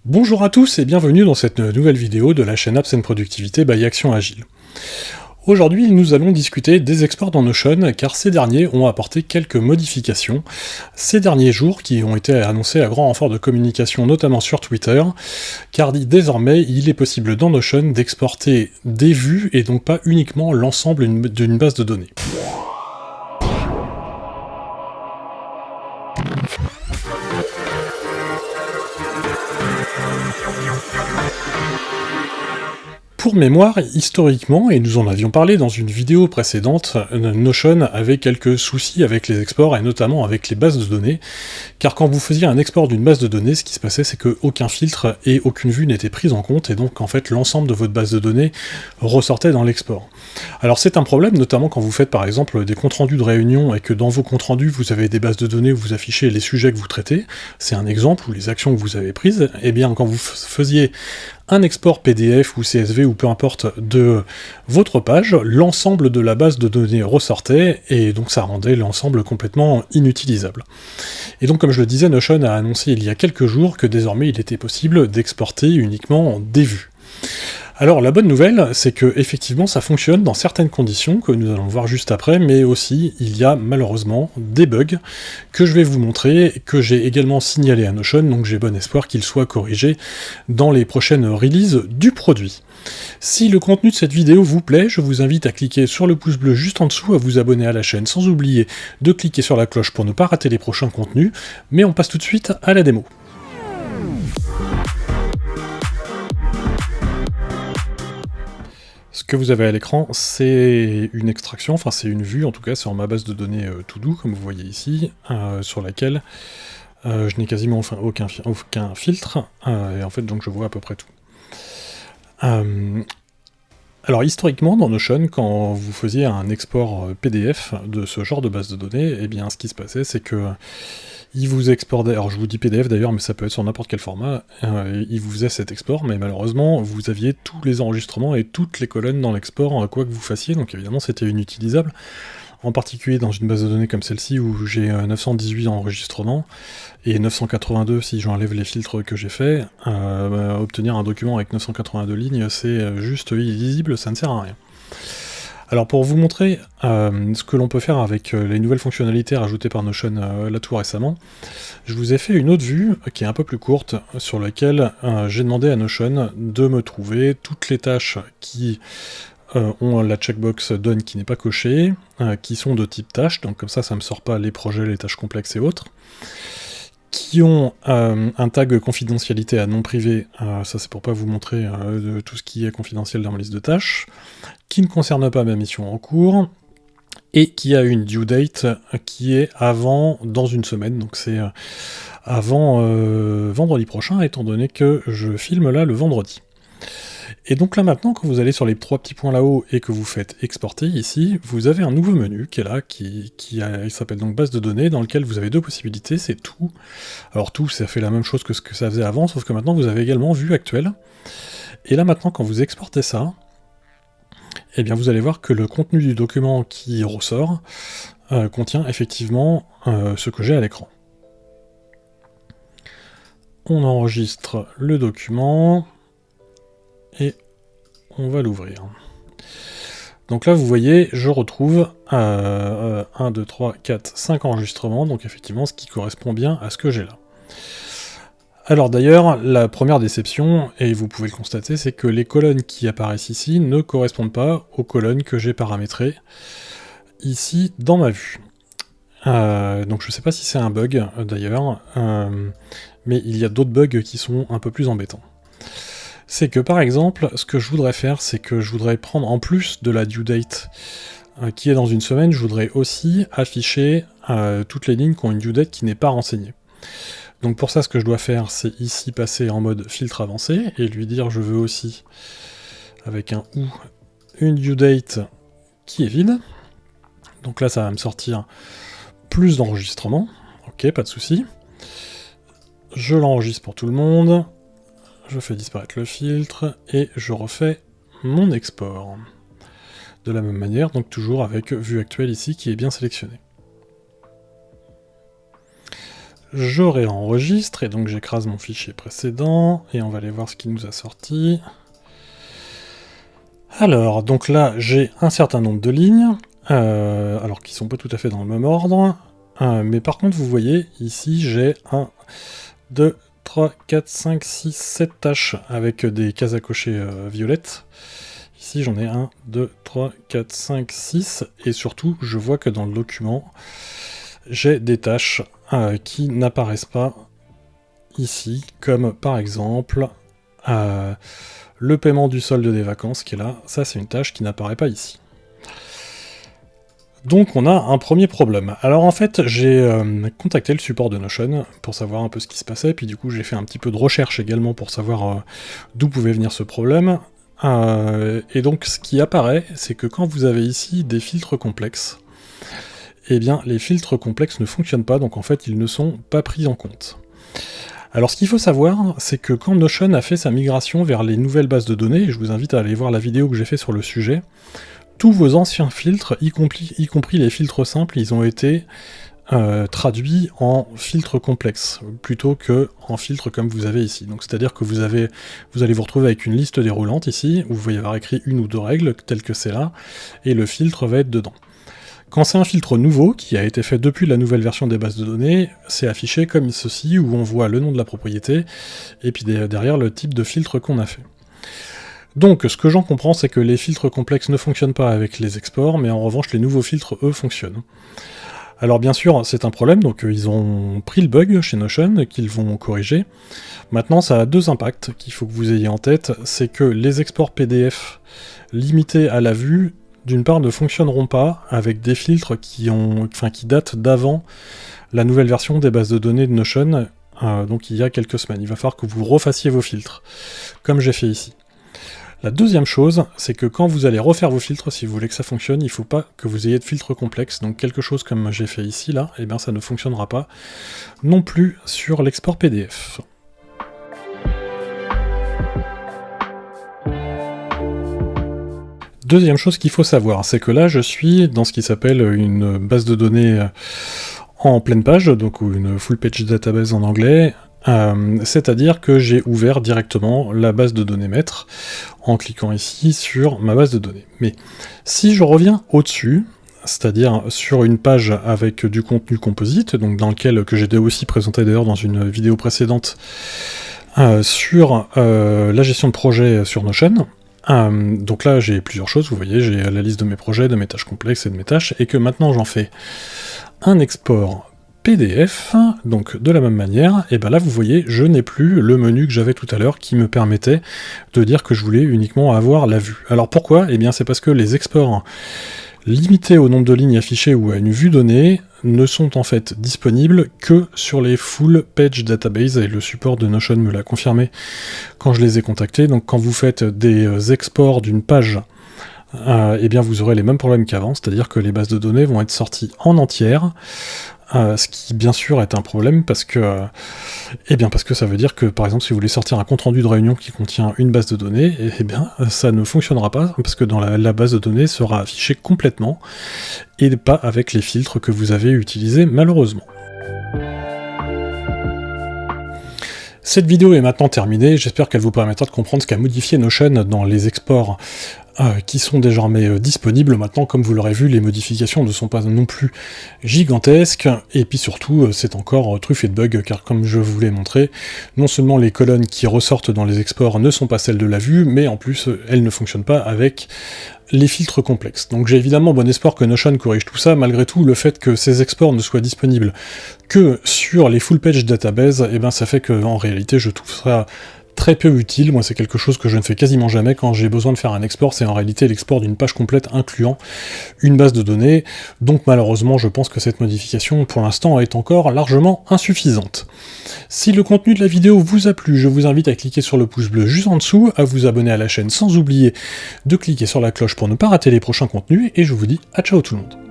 Bonjour à tous et bienvenue dans cette nouvelle vidéo de la chaîne Apps & Productivité by Action Agile. Aujourd'hui, nous allons discuter des exports dans Notion, car ces derniers ont apporté quelques modifications ces derniers jours qui ont été annoncés à grand renfort de communication, notamment sur Twitter, car désormais, il est possible dans Notion d'exporter des vues et donc pas uniquement l'ensemble d'une base de données. Pour mémoire, historiquement, et nous en avions parlé dans une vidéo précédente, Notion avait quelques soucis avec les exports, et notamment avec les bases de données, car quand vous faisiez un export d'une base de données, ce qui se passait, c'est qu'aucun filtre et aucune vue n'était prise en compte, et donc en fait l'ensemble de votre base de données ressortait dans l'export. Alors c'est un problème, notamment quand vous faites par exemple des comptes rendus de réunion, et que dans vos comptes rendus, vous avez des bases de données où vous affichez les sujets que vous traitez, c'est un exemple, ou les actions que vous avez prises, et bien quand vous faisiez un export PDF ou CSV ou peu importe de votre page, l'ensemble de la base de données ressortait, et donc ça rendait l'ensemble complètement inutilisable. Et donc comme je le disais, Notion a annoncé il y a quelques jours que désormais il était possible d'exporter uniquement des vues. Alors la bonne nouvelle, c'est que effectivement ça fonctionne dans certaines conditions, que nous allons voir juste après, mais aussi il y a malheureusement des bugs que je vais vous montrer, que j'ai également signalé à Notion, donc j'ai bon espoir qu'ils soient corrigés dans les prochaines releases du produit. Si le contenu de cette vidéo vous plaît, je vous invite à cliquer sur le pouce bleu juste en dessous, à vous abonner à la chaîne, sans oublier de cliquer sur la cloche pour ne pas rater les prochains contenus, mais on passe tout de suite à la démo. Ce que vous avez à l'écran, c'est une extraction, enfin c'est une vue en tout cas sur ma base de données To-Do, comme vous voyez ici, sur laquelle je n'ai quasiment aucun filtre, et en fait donc je vois à peu près tout. Alors historiquement dans Notion, quand vous faisiez un export PDF de ce genre de base de données, eh bien ce qui se passait c'est que il vous exportait, alors je vous dis PDF d'ailleurs, mais ça peut être sur n'importe quel format, il vous faisait cet export, mais malheureusement, vous aviez tous les enregistrements et toutes les colonnes dans l'export, quoi que vous fassiez, donc évidemment c'était inutilisable, en particulier dans une base de données comme celle-ci, où j'ai 918 enregistrements, et 982 si j'enlève les filtres que j'ai faits, obtenir un document avec 982 lignes, c'est juste illisible, ça ne sert à rien. Alors pour vous montrer ce que l'on peut faire avec les nouvelles fonctionnalités rajoutées par Notion là tout récemment, je vous ai fait une autre vue qui est un peu plus courte, sur laquelle j'ai demandé à Notion de me trouver toutes les tâches qui ont la checkbox Done qui n'est pas cochée, qui sont de type tâche, donc comme ça me sort pas les projets, les tâches complexes et autres, qui ont un tag confidentialité à non privé, ça c'est pour pas vous montrer tout ce qui est confidentiel dans ma liste de tâches, qui ne concerne pas ma mission en cours, et qui a une due date qui est dans une semaine, donc c'est avant vendredi prochain, étant donné que je filme là le vendredi. Et donc là maintenant, quand vous allez sur les trois petits points là-haut et que vous faites exporter ici, vous avez un nouveau menu qui est là, il s'appelle donc base de données, dans lequel vous avez deux possibilités, c'est tout. Alors tout, ça fait la même chose que ce que ça faisait avant, sauf que maintenant vous avez également vue actuelle. Et là maintenant, quand vous exportez ça, eh bien vous allez voir que le contenu du document qui ressort contient effectivement ce que j'ai à l'écran. On enregistre le document, et on va l'ouvrir. Donc là vous voyez, je retrouve 1, 2, 3, 4, 5 enregistrements, donc effectivement ce qui correspond bien à ce que j'ai là. Alors d'ailleurs, la première déception, et vous pouvez le constater, c'est que les colonnes qui apparaissent ici ne correspondent pas aux colonnes que j'ai paramétrées ici dans ma vue. Donc je sais pas si c'est un bug d'ailleurs, mais il y a d'autres bugs qui sont un peu plus embêtants. C'est que par exemple, ce que je voudrais faire, c'est que je voudrais prendre, en plus de la due date qui est dans une semaine, je voudrais aussi afficher toutes les lignes qui ont une due date qui n'est pas renseignée. Donc pour ça, ce que je dois faire, c'est ici passer en mode filtre avancé, et lui dire je veux aussi, avec un OU, une due date qui est vide. Donc là, ça va me sortir plus d'enregistrements, ok, pas de souci. Je l'enregistre pour tout le monde, je fais disparaître le filtre, et je refais mon export. De la même manière, donc toujours avec vue actuelle ici, qui est bien sélectionnée. je réenregistre, et donc j'écrase mon fichier précédent, et on va aller voir ce qui nous a sorti. Alors, donc là, j'ai un certain nombre de lignes, alors qui sont pas tout à fait dans le même ordre, mais par contre, vous voyez, ici, j'ai 1, 2, 3, 4, 5, 6, 7 tâches avec des cases à cocher violettes. Ici, j'en ai 1, 2, 3, 4, 5, 6, et surtout, je vois que dans le document, j'ai des tâches qui n'apparaissent pas ici, comme par exemple le paiement du solde des vacances qui est là. Ça, c'est une tâche qui n'apparaît pas ici. Donc on a un premier problème. Alors en fait, j'ai contacté le support de Notion pour savoir un peu ce qui se passait, puis du coup j'ai fait un petit peu de recherche également pour savoir d'où pouvait venir ce problème. Et donc ce qui apparaît, c'est que quand vous avez ici des filtres complexes, eh bien les filtres complexes ne fonctionnent pas, donc en fait ils ne sont pas pris en compte. Alors ce qu'il faut savoir, c'est que quand Notion a fait sa migration vers les nouvelles bases de données, et je vous invite à aller voir la vidéo que j'ai fait sur le sujet, tous vos anciens filtres, y compris les filtres simples, ils ont été traduits en filtres complexes, plutôt que en filtres comme vous avez ici. Donc c'est-à-dire que vous allez vous retrouver avec une liste déroulante ici, où vous voyez avoir écrit une ou deux règles, telles que c'est là, et le filtre va être dedans. Quand c'est un filtre nouveau, qui a été fait depuis la nouvelle version des bases de données, c'est affiché comme ceci, où on voit le nom de la propriété, et puis derrière le type de filtre qu'on a fait. Donc, ce que j'en comprends, c'est que les filtres complexes ne fonctionnent pas avec les exports, mais en revanche, les nouveaux filtres, eux, fonctionnent. Alors bien sûr, c'est un problème, donc ils ont pris le bug chez Notion, qu'ils vont corriger. Maintenant, ça a deux impacts qu'il faut que vous ayez en tête, c'est que les exports PDF limités à la vue, d'une part, ne fonctionneront pas avec des filtres qui datent d'avant la nouvelle version des bases de données de Notion, donc il y a quelques semaines. Il va falloir que vous refassiez vos filtres, comme j'ai fait ici. La deuxième chose, c'est que quand vous allez refaire vos filtres, si vous voulez que ça fonctionne, il ne faut pas que vous ayez de filtres complexes, donc quelque chose comme j'ai fait ici, là, et bien ça ne fonctionnera pas non plus sur l'export PDF. Deuxième chose qu'il faut savoir, c'est que là je suis dans ce qui s'appelle une base de données en pleine page, donc ou une full page database en anglais, c'est-à-dire que j'ai ouvert directement la base de données maître en cliquant ici sur ma base de données. Mais si je reviens au-dessus, c'est-à-dire sur une page avec du contenu composite, donc dans lequel que j'ai aussi présenté d'ailleurs dans une vidéo précédente sur la gestion de projet sur Notion. Donc là j'ai plusieurs choses, vous voyez, j'ai la liste de mes projets, de mes tâches complexes et de mes tâches, et que maintenant j'en fais un export PDF, donc de la même manière, et bien là vous voyez, je n'ai plus le menu que j'avais tout à l'heure qui me permettait de dire que je voulais uniquement avoir la vue. Alors pourquoi ? Eh bien c'est parce que les exports limités au nombre de lignes affichées ou à une vue donnée ne sont en fait disponibles que sur les full page database, et le support de Notion me l'a confirmé quand je les ai contactés. Donc quand vous faites des exports d'une page, eh bien vous aurez les mêmes problèmes qu'avant, c'est-à-dire que les bases de données vont être sorties en entière, ce qui bien sûr est un problème parce que ça veut dire que par exemple si vous voulez sortir un compte-rendu de réunion qui contient une base de données, eh bien ça ne fonctionnera pas parce que dans la base de données sera affichée complètement et pas avec les filtres que vous avez utilisés malheureusement. Cette vidéo est maintenant terminée, j'espère qu'elle vous permettra de comprendre ce qu'a modifié Notion dans les exports qui sont désormais disponibles. Maintenant, comme vous l'aurez vu, les modifications ne sont pas non plus gigantesques, et puis surtout, c'est encore truffé de bugs, car comme je vous l'ai montré, non seulement les colonnes qui ressortent dans les exports ne sont pas celles de la vue, mais en plus, elles ne fonctionnent pas avec les filtres complexes. Donc j'ai évidemment bon espoir que Notion corrige tout ça. Malgré tout, le fait que ces exports ne soient disponibles que sur les full page database, eh ben ça fait que en réalité je trouve ça très peu utile. Moi c'est quelque chose que je ne fais quasiment jamais quand j'ai besoin de faire un export, c'est en réalité l'export d'une page complète incluant une base de données. Donc malheureusement je pense que cette modification pour l'instant est encore largement insuffisante. Si le contenu de la vidéo vous a plu, je vous invite à cliquer sur le pouce bleu juste en dessous, à vous abonner à la chaîne sans oublier de cliquer sur la cloche pour ne pas rater les prochains contenus, et je vous dis à ciao tout le monde.